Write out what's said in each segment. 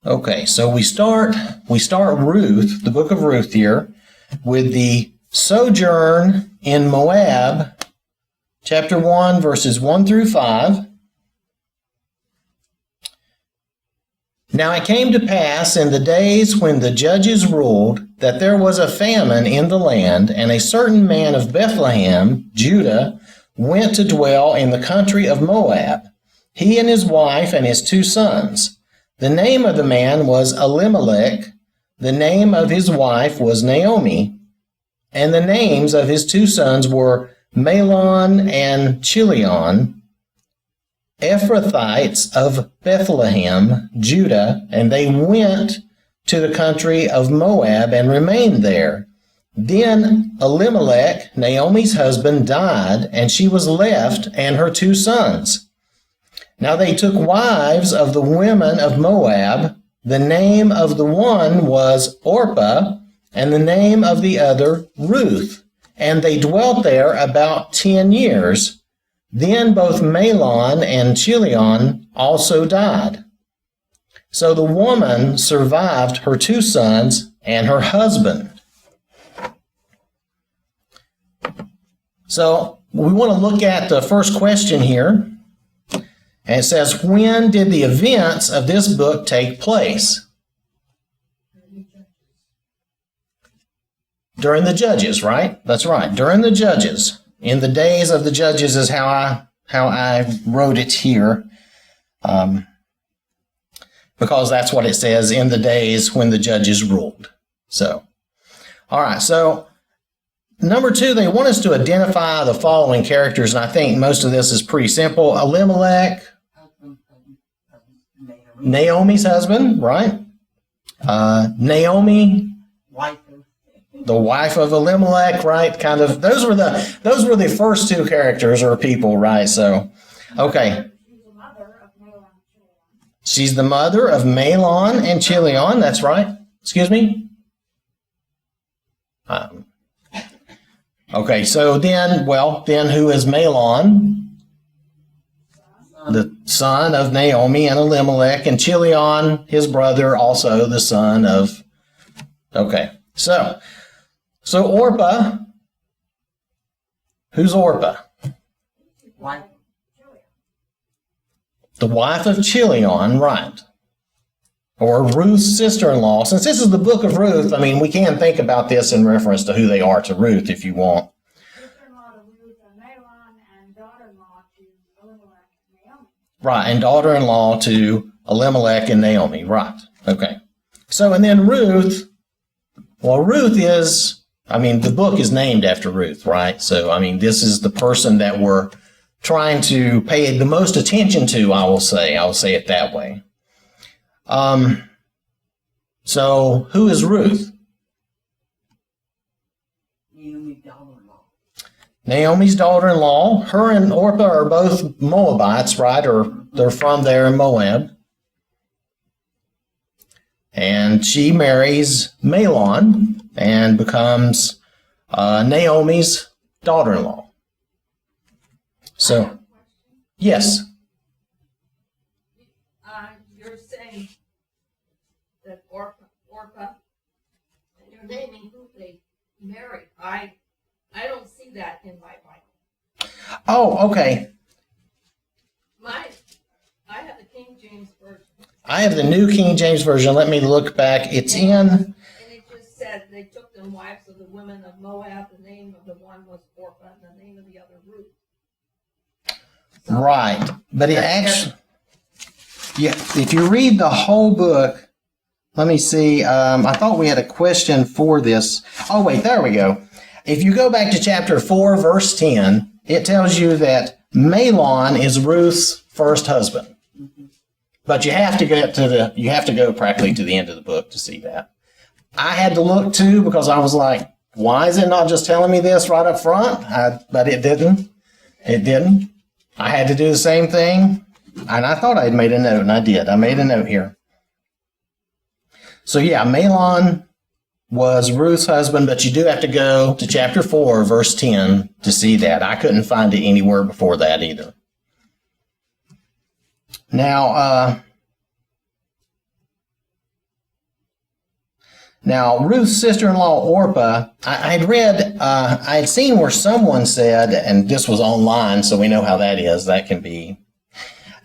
Okay, so we start Ruth, the book of Ruth here, with the sojourn in Moab, chapter 1, verses 1 through 5. Now it came to pass in the days when the judges ruled that there was a famine in the land, and a certain man of Bethlehem, Judah, went to dwell in the country of Moab, he and his wife and his 2 sons. The name of the man was Elimelech, the name of his wife was Naomi, and the names of his 2 sons were Mahlon and Chilion, Ephrathites of Bethlehem, Judah, and they went to the country of Moab and remained there. Then Elimelech, Naomi's husband, died, and she was left and her 2 sons. Now they took wives of the women of Moab. The name of the one was Orpah, and the name of the other Ruth. And they dwelt there about 10 years. Then both Mahlon and Chilion also died. So the woman survived her 2 sons and her husband. So we want to look at the first question here. And it says, when did the events of this book take place? During the Judges, right? That's right. During the Judges. In the days of the Judges is how I wrote it here. Because that's what it says, in the days when the judges ruled. So, all right. So, number 2, they want us to identify the following characters, and I think most of this is pretty simple. Elimelech, Naomi's husband, right? Naomi, the wife of Elimelech, right? Kind of. Those were the first 2 characters or people, right? So, okay. She's the mother of Mahlon and Chilion. That's right. Excuse me. Okay. So then who is Mahlon? The son of Naomi and Elimelech, and Chilion, his brother, also the son of. Okay. So Orpah. Who's Orpah? The wife of Chilion, right. Or Ruth's sister-in-law. Since this is the book of Ruth, I mean, we can think about this in reference to who they are to Ruth if you want. Sister-in-law to Ruth and Mahlon, and daughter-in-law to Elimelech and Naomi. Right, and daughter-in-law to Elimelech and Naomi, right. Okay. So, and then Ruth, Ruth is, the book is named after Ruth, right? So, this is the person that we're trying to pay the most attention to, I will say it that way. So who is Ruth? Naomi's daughter-in-law. Her and Orpah are both Moabites, right? Or they're from there in Moab. And she marries Mahlon and becomes Naomi's daughter-in-law. So, yes. You're saying that Orpah, and you're naming who they married. I don't see that in my Bible. Oh, okay. I have the King James Version. I have the New King James Version. Let me look back. It's in. And it just said they took them wives of the women of Moab. The name of the one was Orpah, and the name of the other Ruth. Right. But it actually, if you read the whole book, let me see. I thought we had a question for this. Oh, wait, there we go. If you go back to chapter 4, verse 10, it tells you that Mahlon is Ruth's first husband. But you have to go practically to the end of the book to see that. I had to look too because I was like, why is it not just telling me this right up front? But it didn't. It didn't. I had to do the same thing, and I thought I'd made a note, and I did. I made a note here. So yeah, Mahlon was Ruth's husband, but you do have to go to chapter 4, verse 10 to see that. I couldn't find it anywhere before that either. Now, Now, Ruth's sister-in-law Orpah, I had read, I had seen where someone said, and this was online, so we know how that is. That can be.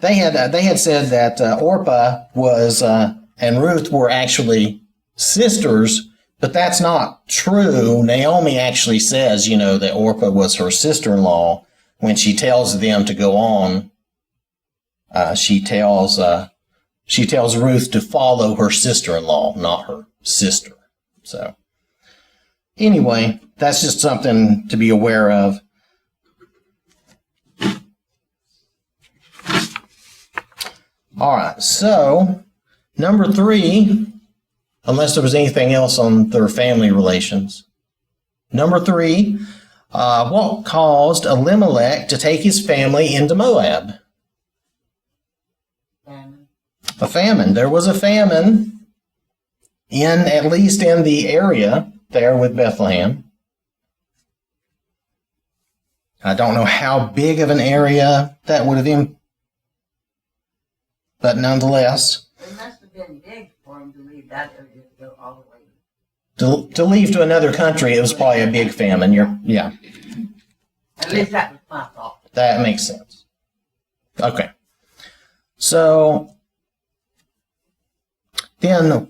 They had said that Orpah was and Ruth were actually sisters, but that's not true. Naomi actually says, that Orpah was her sister-in-law when she tells them to go on. She tells Ruth to follow her sister-in-law, not her sister. So anyway, that's just something to be aware of. All right, so number 3, unless there was anything else on their family relations. Number 3, what caused Elimelech to take his family into Moab? A famine. There was a famine at least in the area there with Bethlehem. I don't know how big of an area that would have been, but nonetheless. It must have been big for him to leave that area to go all the way. To leave to another country, it was probably a big famine. Yeah. At least that was my thought. That makes sense. Okay. So, then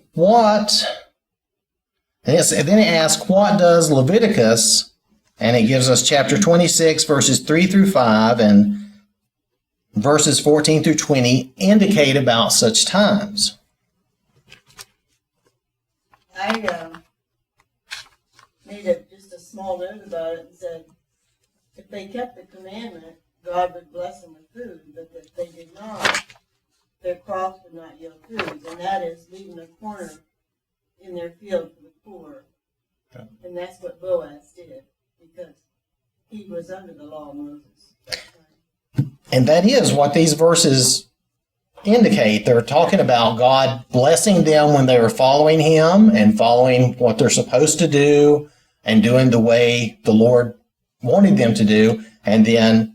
then it asks, what does Leviticus, and it gives us chapter 26, verses 3 through 5, and verses 14 through 20, indicate about such times? I made just a small note about it and said, if they kept the commandment, God would bless them with food, but if they did not, their crops would not yield food, and that is leaving a corner in their field for the poor. Okay. And that's what Boaz did, because he was under the law of Moses. And that is what these verses indicate. They're talking about God blessing them when they were following him and following what they're supposed to do and doing the way the Lord wanted them to do, and then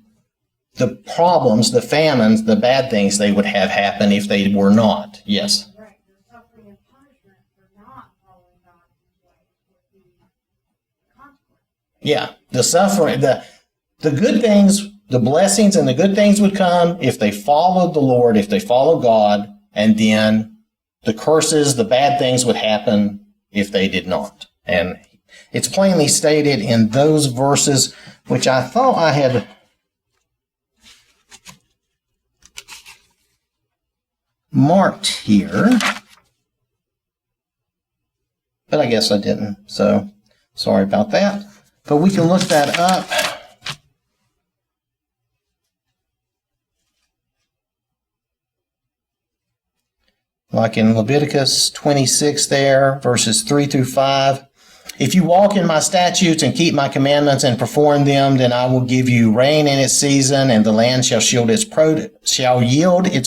the problems, the famines, the bad things they would have happen if they were not. Yes? Right. The suffering and punishment for not following God's ways would be the consequence. Yeah. The suffering, the good things, the blessings and the good things would come if they followed the Lord, if they followed God, and then the curses, the bad things would happen if they did not. And it's plainly stated in those verses, which I thought I had marked here, but I guess I didn't, so sorry about that. But we can look that up. Like in Leviticus 26 there, verses 3 through 5. If you walk in my statutes and keep my commandments and perform them, then I will give you rain in its season, and the land shall yield its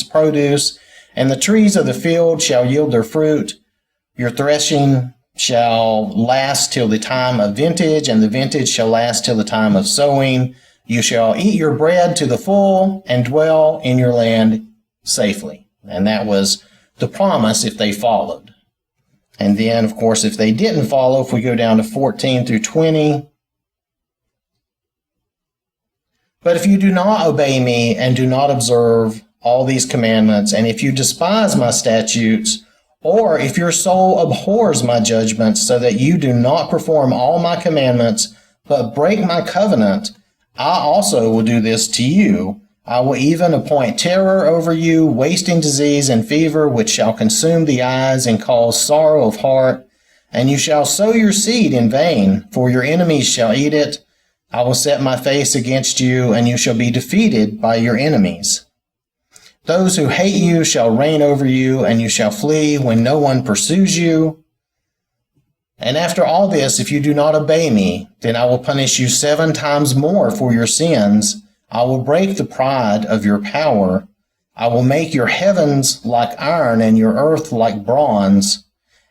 produce, and the trees of the field shall yield their fruit. Your threshing shall last till the time of vintage, and the vintage shall last till the time of sowing. You shall eat your bread to the full and dwell in your land safely. And that was the promise if they followed. And then, of course, if they didn't follow, if we go down to 14 through 20, but if you do not obey me and do not observe all these commandments, and if you despise my statutes, or if your soul abhors my judgments, so that you do not perform all my commandments, but break my covenant, I also will do this to you. I will even appoint terror over you, wasting disease and fever, which shall consume the eyes and cause sorrow of heart. And you shall sow your seed in vain, for your enemies shall eat it. I will set my face against you, and you shall be defeated by your enemies. Those who hate you shall reign over you, and you shall flee when no one pursues you. And after all this, if you do not obey me, then I will punish you 7 times more for your sins. I will break the pride of your power. I will make your heavens like iron and your earth like bronze.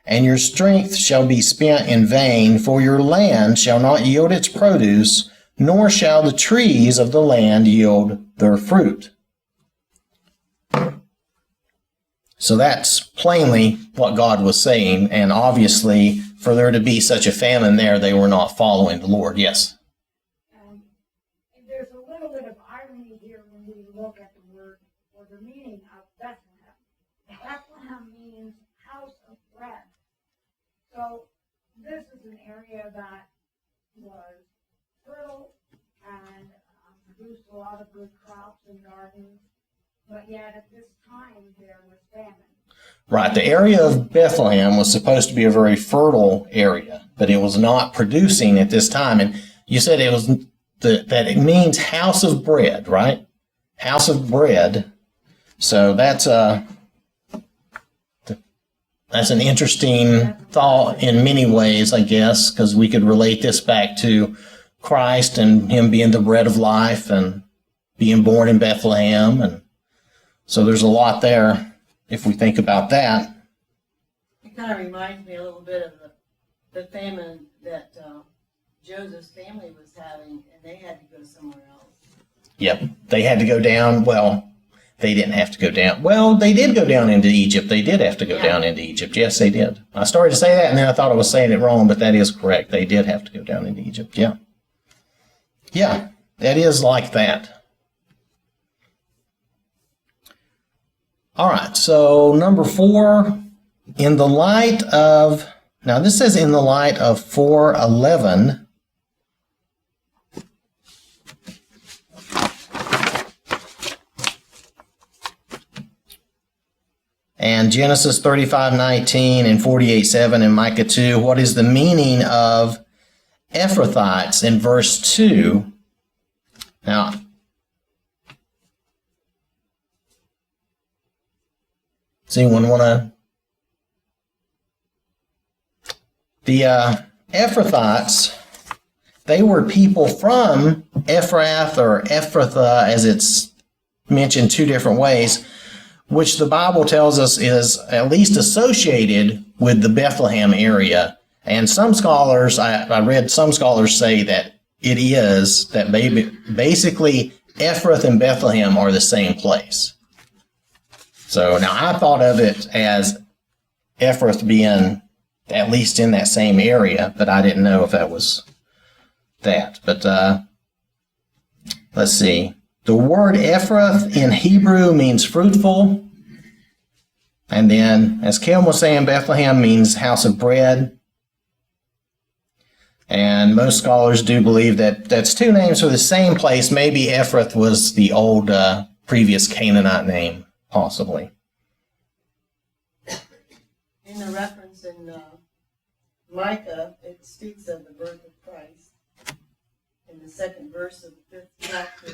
And your strength shall be spent in vain, for your land shall not yield its produce, nor shall the trees of the land yield their fruit. So that's plainly what God was saying, and obviously for there to be such a famine there, they were not following the Lord. Yes? And there's a little bit of irony here when we look at the word or the meaning of Bethlehem. Bethlehem means house of bread. So this is an area that was fertile and produced a lot of good crops and gardens, but yet at this time there was famine. Right. The area of Bethlehem was supposed to be a very fertile area, but it was not producing at this time. And you said it was that it means house of bread, right? House of bread. So that's an interesting thought in many ways, I guess, because we could relate this back to Christ and him being the bread of life and being born in Bethlehem. And so there's a lot there if we think about that. It kind of reminds me a little bit of the famine that Joseph's family was having, and they had to go somewhere else. Yep. They had to go down. Well, they didn't have to go down. Well, they did go down into Egypt. They did have to go down into Egypt. Yes, they did. I started to say that, and then I thought I was saying it wrong, but that is correct. They did have to go down into Egypt. Yeah. Yeah, that is like that. All right, so number 4, in the light of, now this says in the light of 4:11. And Genesis 35:19 and 48:7 and Micah 2, what is the meaning of Ephrathites in verse 2? Now, does anyone want to? The Ephrathites, they were people from Ephrath or Ephrathah, as it's mentioned 2 different ways, which the Bible tells us is at least associated with the Bethlehem area. And some scholars, I read some scholars say that it is, that basically Ephrath and Bethlehem are the same place. So now I thought of it as Ephrath being at least in that same area, but I didn't know if that was that. But let's see. The word Ephrath in Hebrew means fruitful. And then, as Kim was saying, Bethlehem means house of bread. And most scholars do believe that that's 2 names for the same place. Maybe Ephrath was the old previous Canaanite name, possibly. In the reference in Micah, it speaks of the birth of Christ in the 2nd verse of the 5th chapter.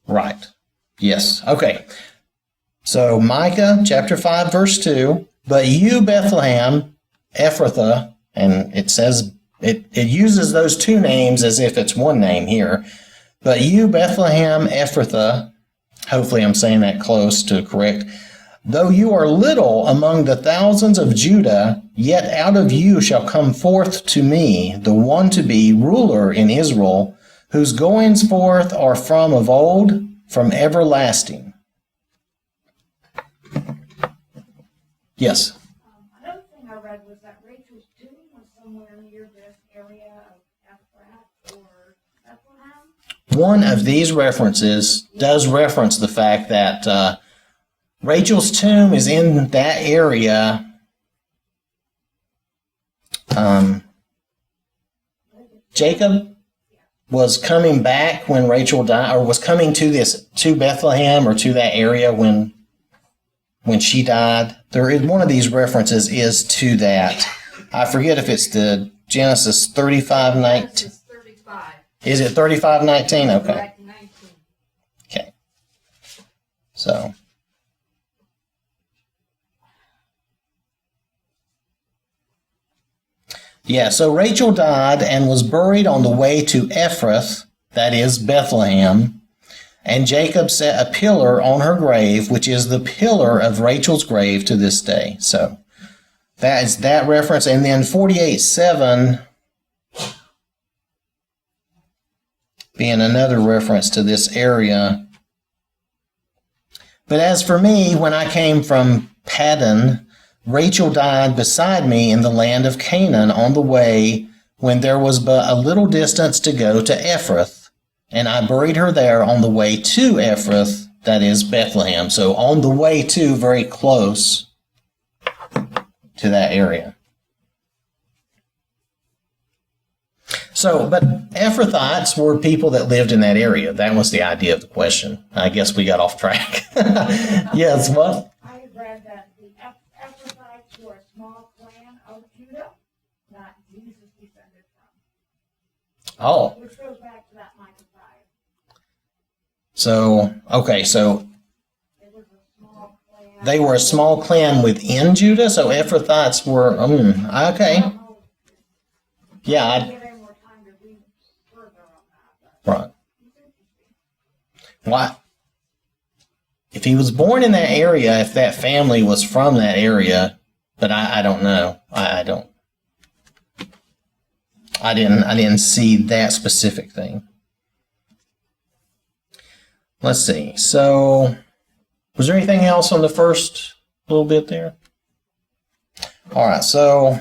Right. Yes. Okay. So Micah chapter 5 verse 2, but you Bethlehem, Ephrathah, and it says, it uses those 2 names as if it's one name here. But you Bethlehem, Ephrathah, hopefully I'm saying that close to correct, though you are little among the thousands of Judah, yet out of you shall come forth to me the one to be ruler in Israel, whose goings forth are from of old, from everlasting. Yes? Another thing I read was that Rachel's tomb was somewhere near this area of Ephrath or Bethlehem. One of these references does reference the fact that Rachel's tomb is in that area. Jacob was coming back when Rachel died, or was coming to Bethlehem or to that area when she died. There is one of these references is to that. I forget if it's the Genesis 35:19. Genesis 35. Is it 35:19? Okay. Right, 19. Okay. So. Yeah, so Rachel died and was buried on the way to Ephrath, that is Bethlehem. And Jacob set a pillar on her grave, which is the pillar of Rachel's grave to this day. So that is that reference. And then 48:7 being another reference to this area. But as for me, when I came from Paddan, Rachel died beside me in the land of Canaan on the way when there was but a little distance to go to Ephrath. And I buried her there on the way to Ephrath, that is Bethlehem. So on the way to, very close to that area. So, but Ephrathites were people that lived in that area. That was the idea of the question. I guess we got off track. Yes, what? I read that the Ephrathites were a small clan of Judah, not Jesus descended from. Oh. Which goes back to that Micah 5. So, okay, so It was a small clan. they were a small clan within Judah, so Ephrathites were, okay. Yeah, I give any more time to read further on that. right. Why? If he was born in that area, if that family was from that area, but I don't know. I didn't see that specific thing. Let's see. So, was there anything else on the first little bit there? All right. So,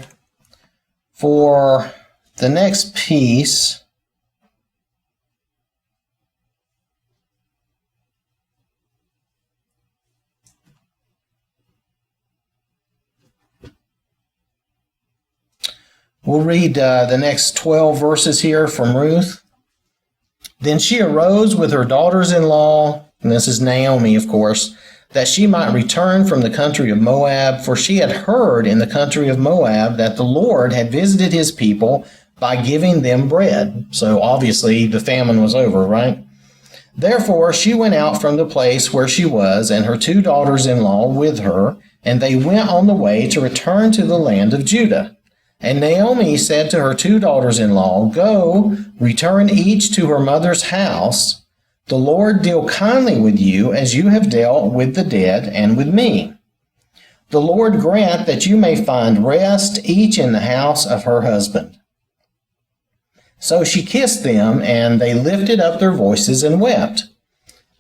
for the next piece, we'll read the next 12 verses here from Ruth. Then she arose with her daughters-in-law, and this is Naomi, of course, that she might return from the country of Moab, for she had heard in the country of Moab that the Lord had visited his people by giving them bread. So obviously the famine was over, right? Therefore she went out from the place where she was, and her 2 daughters-in-law with her, and they went on the way to return to the land of Judah. And Naomi said to her 2 daughters-in-law, Go, return each to her mother's house. The Lord deal kindly with you as you have dealt with the dead and with me. The Lord grant that you may find rest each in the house of her husband. So she kissed them, and they lifted up their voices and wept.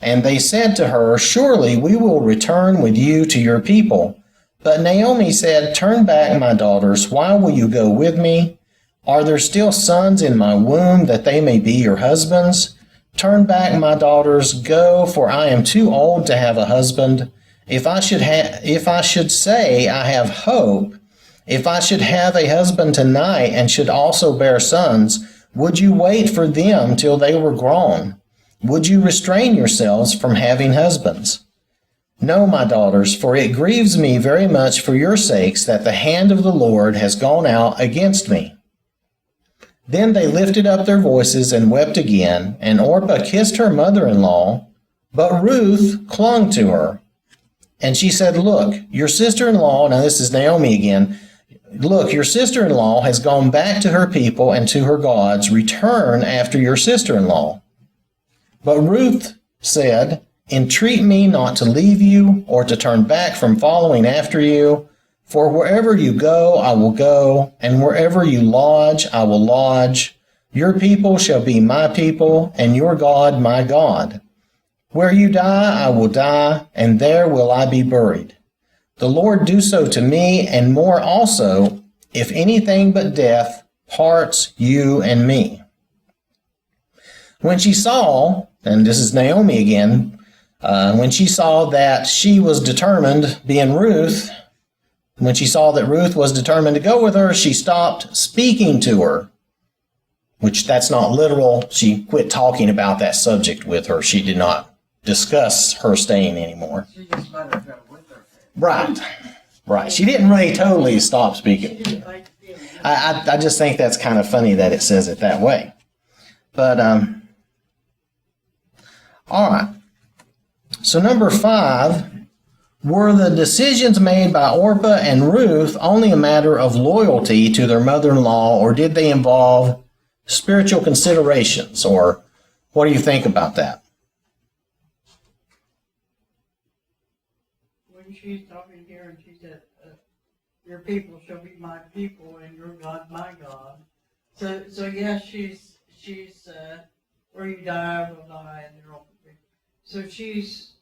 And they said to her, Surely we will return with you to your people. But Naomi said, Turn back, my daughters. Why will you go with me? Are there still sons in my womb that they may be your husbands? Turn back, my daughters. Go, for I am too old to have a husband. If I should say I have hope, if I should have a husband tonight and should also bear sons, would you wait for them till they were grown? Would you restrain yourselves from having husbands? No, my daughters, for it grieves me very much for your sakes that the hand of the Lord has gone out against me. Then they lifted up their voices and wept again, and Orpah kissed her mother-in-law, but Ruth clung to her. And she said, Look, your sister-in-law, now this is Naomi again, look, your sister-in-law has gone back to her people and to her gods. Return after your sister-in-law. But Ruth said, Entreat me not to leave you or to turn back from following after you. For wherever you go, I will go, and wherever you lodge, I will lodge. Your people shall be my people, and your God my God. Where you die, I will die, and there will I be buried. The Lord do so to me, and more also, if anything but death parts you and me. When she saw, and this is Naomi again, when she saw that she was determined, being Ruth, when she saw that Ruth was determined to go with her, she stopped speaking to her, which that's not literal. She quit talking about that subject with her. She did not discuss her staying anymore. She just let her go with her. Right, right. She didn't really totally stop She speaking. didn't like the feeling. I just think that's kind of funny that it says it that way. But, all right. So number 5, were the decisions made by Orpah and Ruth only a matter of loyalty to their mother-in-law, or did they involve spiritual considerations, or what do you think about that? when she's talking here and she said, your people shall be my people and your God my God. So yes, she's where you die, I will die, and they're all. So she's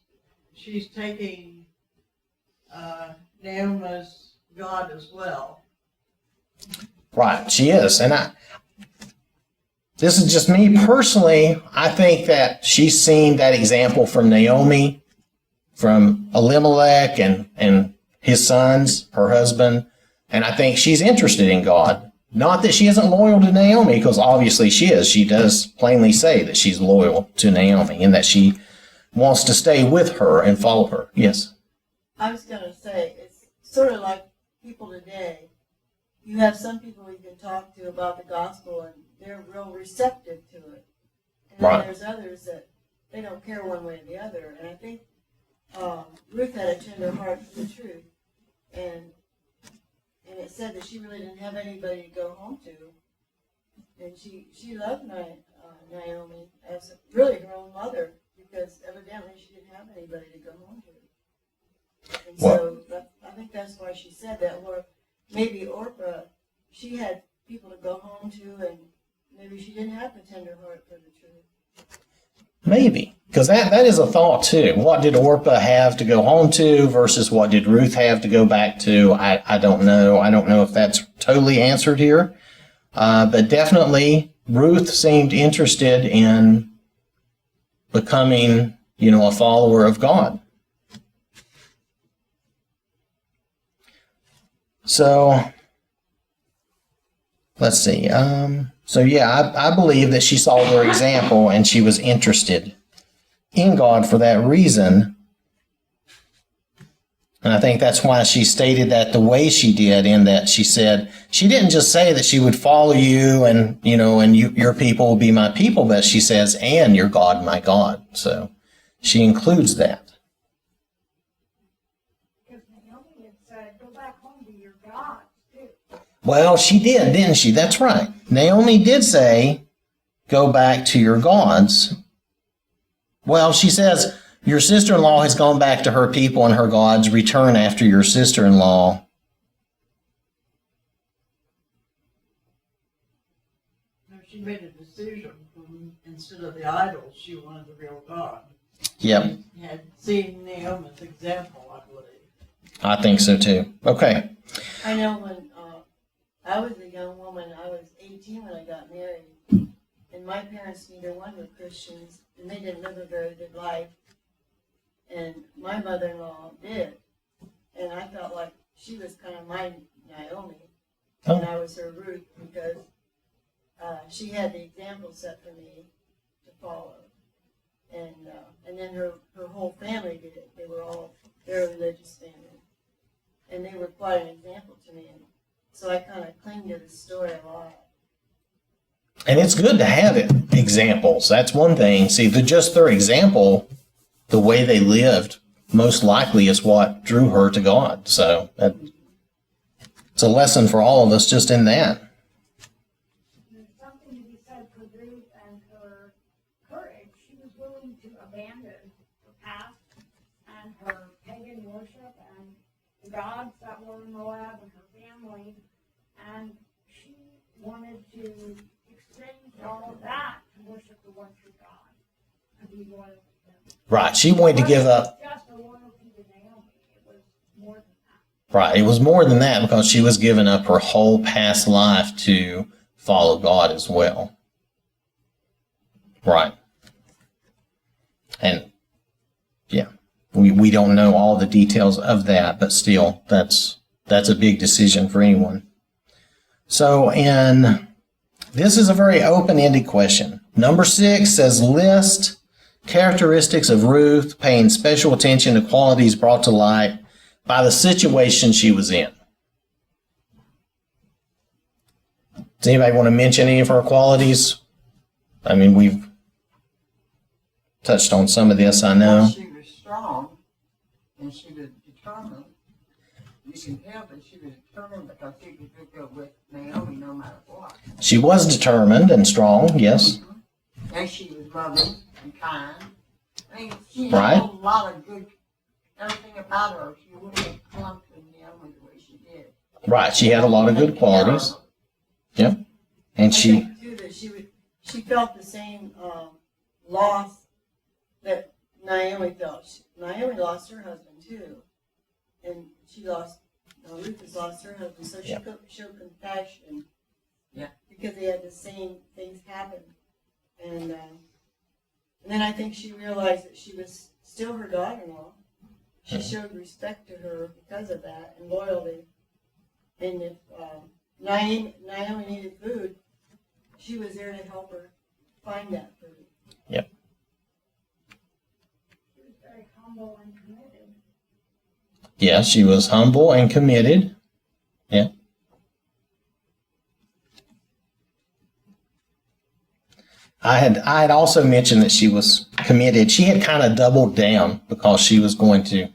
taking Naomi's God as well. Right, she is. And this is just me personally. I think that she's seen that example from Naomi, from Elimelech and his sons, her husband. And I think she's interested in God. Not that she isn't loyal to Naomi, because obviously she is. She does plainly say that she's loyal to Naomi and that she wants to stay with her and follow her. Yes? I was going to say, it's sort of like people today. You have some people you can talk to about the gospel and they're real receptive to it. And then Right. there's others that they don't care one way or the other. And I think Ruth had a tender heart for the truth. And it said that she really didn't have anybody to go home to. And she loved Naomi as really her own mother, because evidently she didn't have anybody to go home to. And so I think that's why she said that. Or maybe Orpah, she had people to go home to, and maybe she didn't have a tender heart for the truth. Maybe. Because that is a thought too. What did Orpah have to go home to versus what did Ruth have to go back to? I don't know. I don't know if that's totally answered here. But definitely Ruth seemed interested in becoming, a follower of God. So, let's see. I believe that she saw her example and she was interested in God for that reason. And I think that's why she stated that the way she did, in that she said, she didn't just say that she would follow you and, your people will be my people, but she says, and your God, my God. So she includes that. Because Naomi had said, go back home to your gods, too. Well, she did, didn't she? That's right. Naomi did say, go back to your gods. Well, she says, your sister-in-law has gone back to her people and her gods. Return after your sister-in-law. No, she made a decision instead of the idols, she wanted the real God. Yep, Had seen Naomi's example, I believe. I think so too. Okay. I know when I was a young woman, I was 18 when I got married, and my parents, neither one were Christians, and they didn't live a very good life. And my mother-in-law did, and I felt like she was kind of my Naomi, and I was her Ruth, because she had the example set for me to follow, and then her whole family did it. They were all very religious family, and they were quite an example to me. And so I kind of cling to this story a lot. And it's good to have examples. That's one thing. See, just their example, the way they lived, most likely is what drew her to God. So it's a lesson for all of us just in that. There's something to be said for Ruth and her courage. She was willing to abandon her past and her pagan worship and the gods that were in Moab and her family, and she wanted to exchange all of that to worship the one true God and be loyal to him. Right. She wanted to give up. Just a loyalty to Naomi. It was more than that. Right. It was more than that, because she was giving up her whole past life to follow God as well. Right. And yeah, we don't know all the details of that, but still, that's a big decision for anyone. So this is a very open-ended question. Number 6 says, list characteristics of Ruth, paying special attention to qualities brought to light by the situation she was in. Does anybody want to mention any of her qualities? I mean, we've touched on some of this, I know. Well, she was strong, and she was determined. You can tell that she was determined because she could go with Naomi no matter what. She was determined and strong, yes. And she was loving and kind. I mean, she Right. had a lot of good everything about her, she wouldn't have clung to Naomi the way she did. Right. She had a lot of good qualities. Yep. And I think too that she felt the same loss that Naomi felt. Naomi lost her husband too, and Ruth has lost her husband, so she could show compassion. Yeah. Because they had the same things happen, and then I think she realized that she was still her daughter-in-law. She showed respect to her because of that and loyalty. And if Naomi needed food, she was there to help her find that food. Yep. She was very humble and committed. Yeah, she was humble and committed. Yeah. I had also mentioned that she was committed. She had kind of doubled down because she was going to,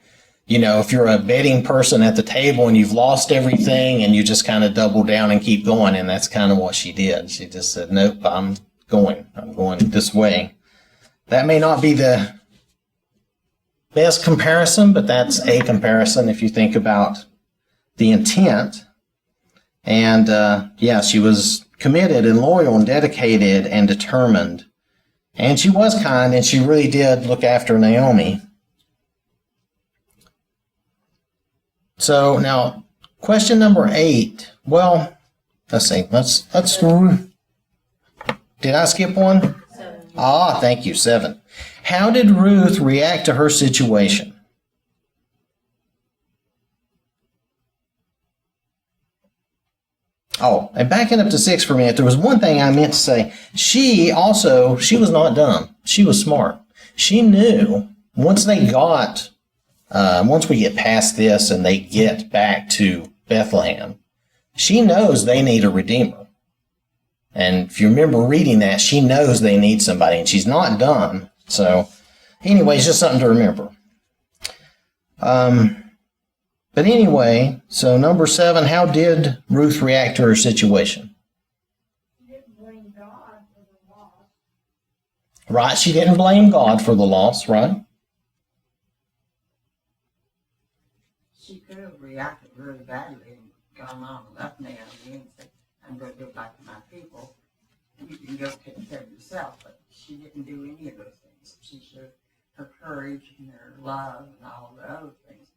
if you're a betting person at the table and you've lost everything and you just kind of double down and keep going, and that's kind of what she did. She just said, nope, I'm going this way. That may not be the best comparison, but that's a comparison if you think about the intent. And she was committed and loyal and dedicated and determined. And she was kind, and she really did look after Naomi. So now, question number 8. Well, let's see. Let's. Did I skip one? 7. Thank you. 7. How did Ruth react to her situation? And backing up to 6 for a minute, there was one thing I meant to say. She was not dumb. She was smart. She knew once we get past this and they get back to Bethlehem, she knows they need a redeemer. And if you remember reading that, she knows they need somebody, and she's not dumb. So anyway, it's just something to remember. But anyway, so number 7, how did Ruth react to her situation? She didn't blame God for the loss. Right, she didn't blame God for the loss, right? She could have reacted really badly and gone on and left Naomi and said, I'm going to go back to my people. You can go take care of yourself. But she didn't do any of those things. She showed her courage and her love and all the other things.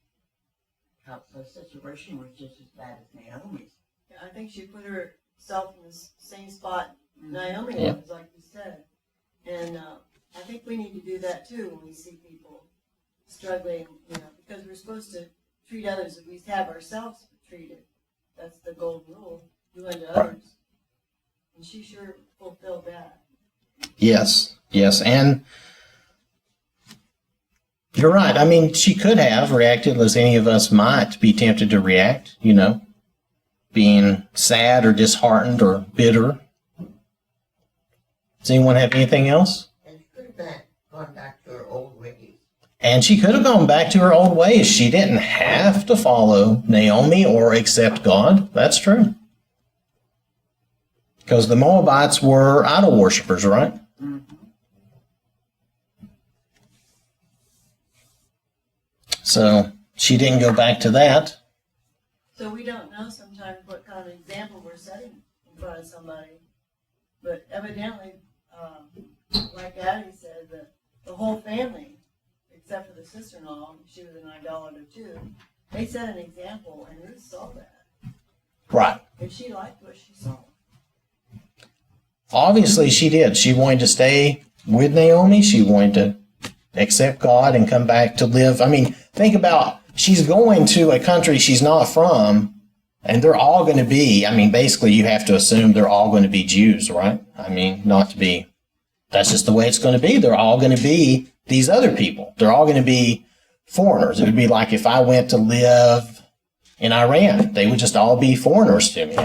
The situation was just as bad as Naomi's. Yeah, I think she put herself in the same spot Naomi Yeah. was, like you said. And I think we need to do that too when we see people struggling, because we're supposed to treat others as we have ourselves treated. That's the golden rule. Do unto others. And she sure fulfilled that. Yes, and you're right. I mean, she could have reacted as any of us might be tempted to react, being sad or disheartened or bitter. Does anyone have anything else? And she could have gone back to her old ways. And she could have gone back to her old ways. She didn't have to follow Naomi or accept God. That's true. Because the Moabites were idol worshippers, right? Mm-hmm. So she didn't go back to that. So we don't know sometimes what kind of example we're setting in front of somebody. But evidently, like Addie said, the whole family, except for the sister-in-law, she was an idolater too, they set an example, and Ruth saw that. Right. And she liked what she saw. Obviously, she did. She wanted to stay with Naomi. She wanted to accept God and come back to live. I mean, think about, she's going to a country she's not from, and they're all going to be, basically you have to assume they're all going to be Jews, right? That's just the way it's going to be. They're all going to be these other people. They're all going to be foreigners. It would be like if I went to live in Iran, they would just all be foreigners to me.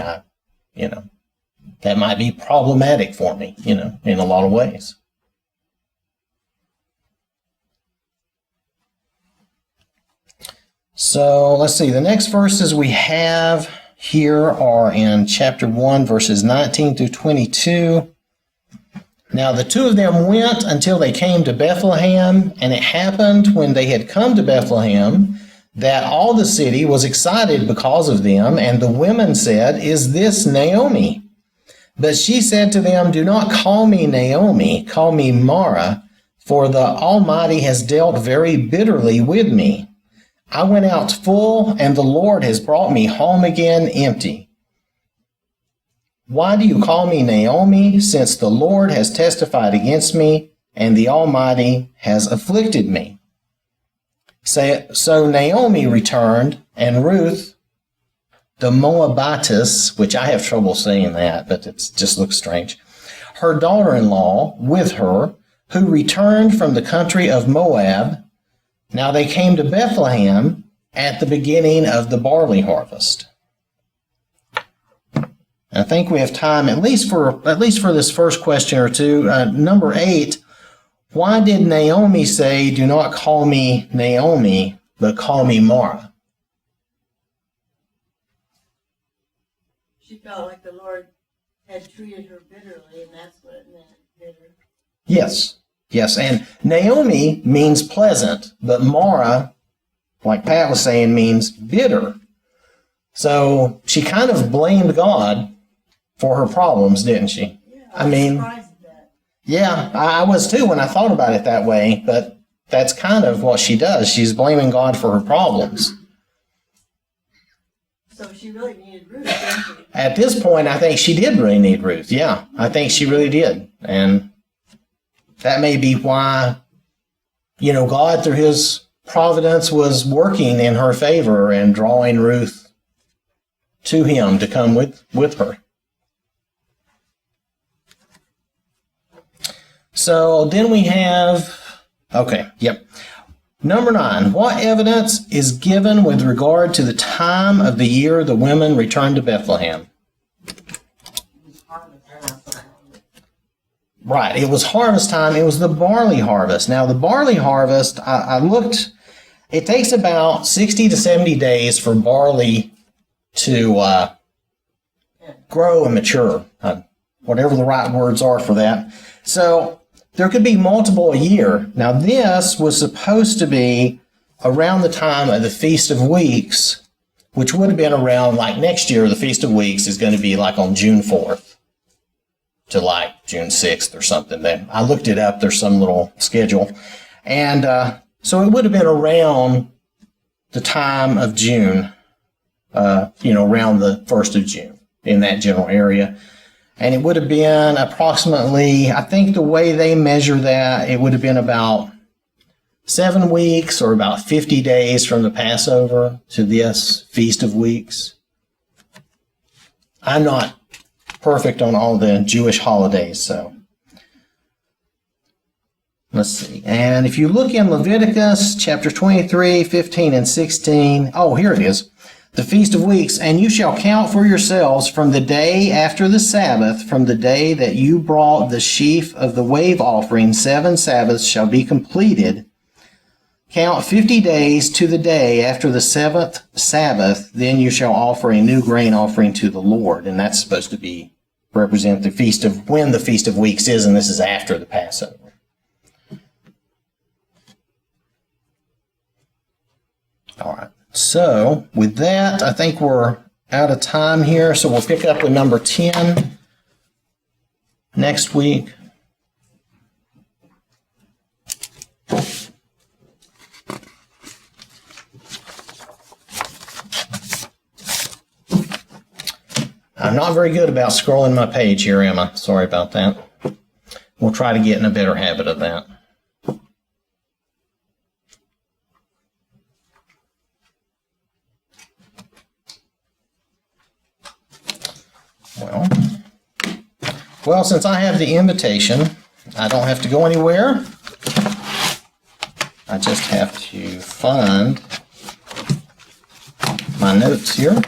That might be problematic for me, in a lot of ways. So let's see, the next verses we have here are in chapter 1, verses 19 through 22. Now the two of them went until they came to Bethlehem, and it happened when they had come to Bethlehem that all the city was excited because of them, and the women said, "Is this Naomi?" But she said to them, "Do not call me Naomi, call me Mara, for the Almighty has dealt very bitterly with me. I went out full, and the Lord has brought me home again empty. Why do you call me Naomi, since the Lord has testified against me, and the Almighty has afflicted me?" So Naomi returned, and Ruth, the Moabitess, which I have trouble saying that, but it just looks strange, her daughter-in-law with her, who returned from the country of Moab. Now they came to Bethlehem at the beginning of the barley harvest. I think we have time at least for this first question or two. Number 8, why did Naomi say, "Do not call me Naomi, but call me Mara"? She felt like the Lord had treated her bitterly, and that's what it meant, bitter. Yes, and Naomi means pleasant, but Mara, like Pat was saying, means bitter. So she kind of blamed God for her problems, didn't she? Yeah, I mean, surprised at that. Yeah, I was too when I thought about it that way, but that's kind of what she does. She's blaming God for her problems. So she really needed Ruth, didn't she? At this point, I think she did really need Ruth. Yeah, I think she really did. And that may be why, God, through his providence, was working in her favor and drawing Ruth to him to come with her. So then we have, Number 9, what evidence is given with regard to the time of the year the women returned to Bethlehem? Right, it was harvest time. It was the barley harvest. Now, the barley harvest, I looked, it takes about 60 to 70 days for barley to grow and mature, whatever the right words are for that. So there could be multiple a year. Now, this was supposed to be around the time of the Feast of Weeks, which would have been around, like next year, the Feast of Weeks is going to be like on June 4th to like June 6th or something. I looked it up. There's some little schedule. And so it would have been around the time of June, around the 1st of June in that general area. And it would have been approximately, I think the way they measure that, it would have been about 7 weeks or about 50 days from the Passover to this Feast of Weeks. I'm not perfect on all the Jewish holidays, so let's see. And if you look in Leviticus chapter 23, 15, and 16, here it is. The Feast of Weeks, and you shall count for yourselves from the day after the Sabbath, from the day that you brought the sheaf of the wave offering, 7 Sabbaths shall be completed. Count 50 days to the day after the 7th Sabbath, then you shall offer a new grain offering to the Lord. And that's supposed to represent the feast of, when the Feast of Weeks is, and this is after the Passover. All right. So, with that, I think we're out of time here, so we'll pick up with number 10 next week. I'm not very good about scrolling my page here, am I? Sorry about that. We'll try to get in a better habit of that. Well, since I have the invitation, I don't have to go anywhere. I just have to find my notes here.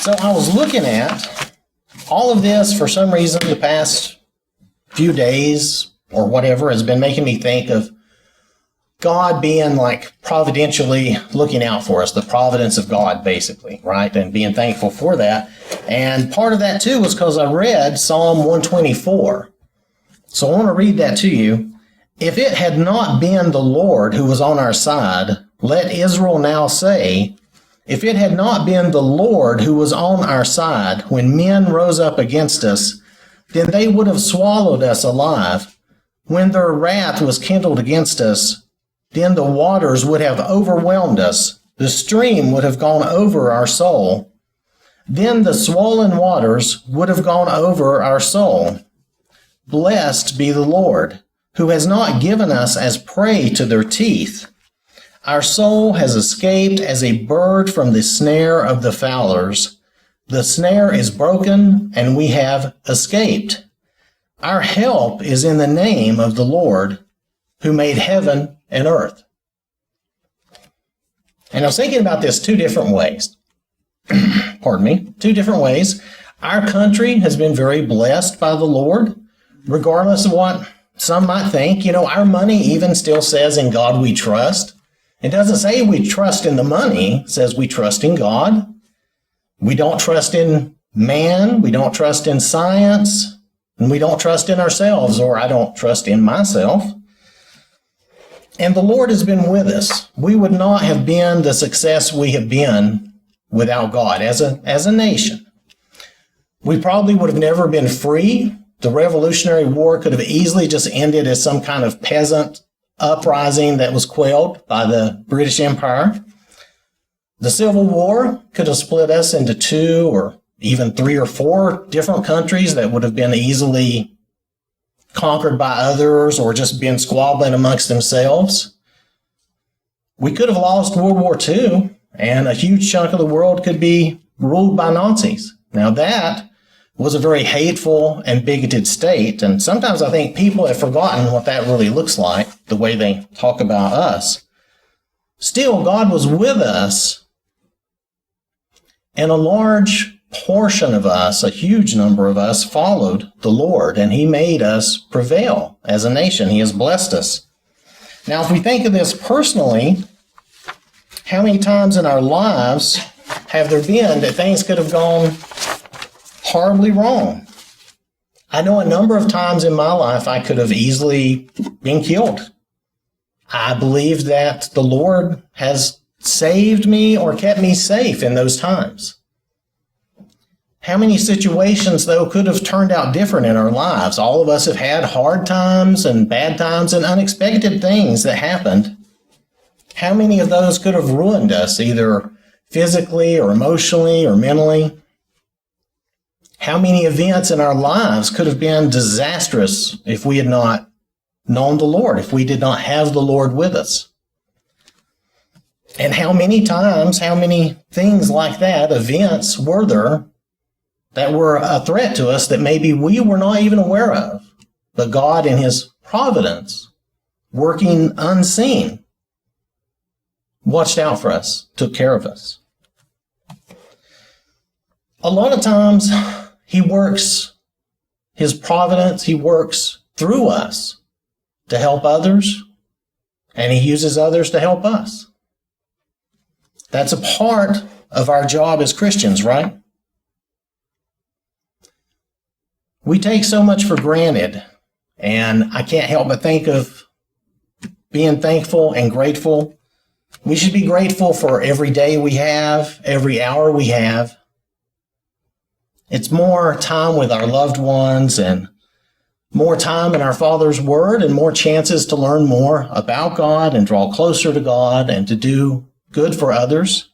So I was looking at all of this for some reason the past few days, or whatever has been making me think of God being like providentially looking out for us, the providence of God, basically, right? And being thankful for that. And part of that, too, was because I read Psalm 124. So I want to read that to you. If it had not been the Lord who was on our side, let Israel now say, if it had not been the Lord who was on our side when men rose up against us, then they would have swallowed us alive. When their wrath was kindled against us, then the waters would have overwhelmed us. The stream would have gone over our soul. Then the swollen waters would have gone over our soul. Blessed be the Lord, who has not given us as prey to their teeth. Our soul has escaped as a bird from the snare of the fowlers. The snare is broken, and we have escaped. Our help is in the name of the Lord, who made heaven and earth. And I was thinking about this two different ways. Pardon me, two different ways. Our country has been very blessed by the Lord, regardless of what some might think. You know, our money even still says, in God we trust. It doesn't say we trust in the money. It says we trust in God. We don't trust in man. We don't trust in science. And we don't trust in ourselves, or I don't trust in myself. And the Lord has been with us. We would not have been the success we have been without God as a nation. We probably would have never been free. The Revolutionary War could have easily just ended as some kind of peasant uprising that was quelled by the British Empire. The Civil War could have split us into 2 or even 3 or 4 different countries that would have been easily conquered by others or just been squabbling amongst themselves. We could have lost World War II, and a huge chunk of the world could be ruled by Nazis. Now that was a very hateful and bigoted state, and sometimes I think people have forgotten what that really looks like, the way they talk about us. Still, God was with us, and a large portion of us, a huge number of us, followed the Lord, and He made us prevail as a nation. He has blessed us. Now, if we think of this personally, how many times in our lives have there been that things could have gone horribly wrong? I know a number of times in my life I could have easily been killed. I believe that the Lord has saved me or kept me safe in those times. How many situations, though, could have turned out different in our lives? All of us have had hard times and bad times and unexpected things that happened. How many of those could have ruined us, either physically or emotionally or mentally? How many events in our lives could have been disastrous if we had not known the Lord, if we did not have the Lord with us? And how many times, how many things like that, events were there that were a threat to us that maybe we were not even aware of, but God in His providence, working unseen, watched out for us, took care of us. A lot of times He works His providence, He works through us to help others, and He uses others to help us. That's a part of our job as Christians, right? We take so much for granted, and I can't help but think of being thankful and grateful. We should be grateful for every day we have, every hour we have. It's more time with our loved ones and more time in our Father's Word and more chances to learn more about God and draw closer to God and to do good for others.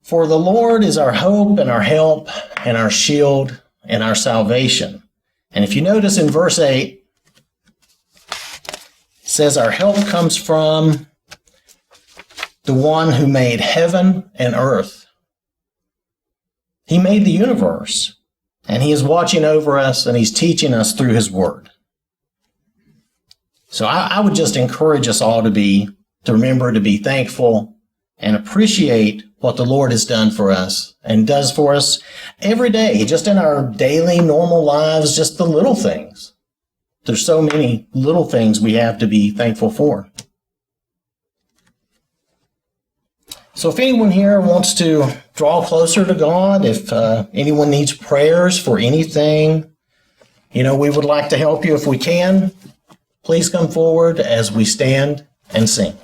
For the Lord is our hope and our help and our shield and our salvation. And if you notice in verse 8, it says our help comes from the one who made heaven and earth. He made the universe, and He is watching over us, and He's teaching us through His Word. So I would just encourage us all to remember to be thankful and appreciate what the Lord has done for us and does for us every day, just in our daily, normal lives, just the little things. there's so many little things we have to be thankful for. So if anyone here wants to draw closer to God, if anyone needs prayers for anything, we would like to help you if we can. Please come forward as we stand and sing.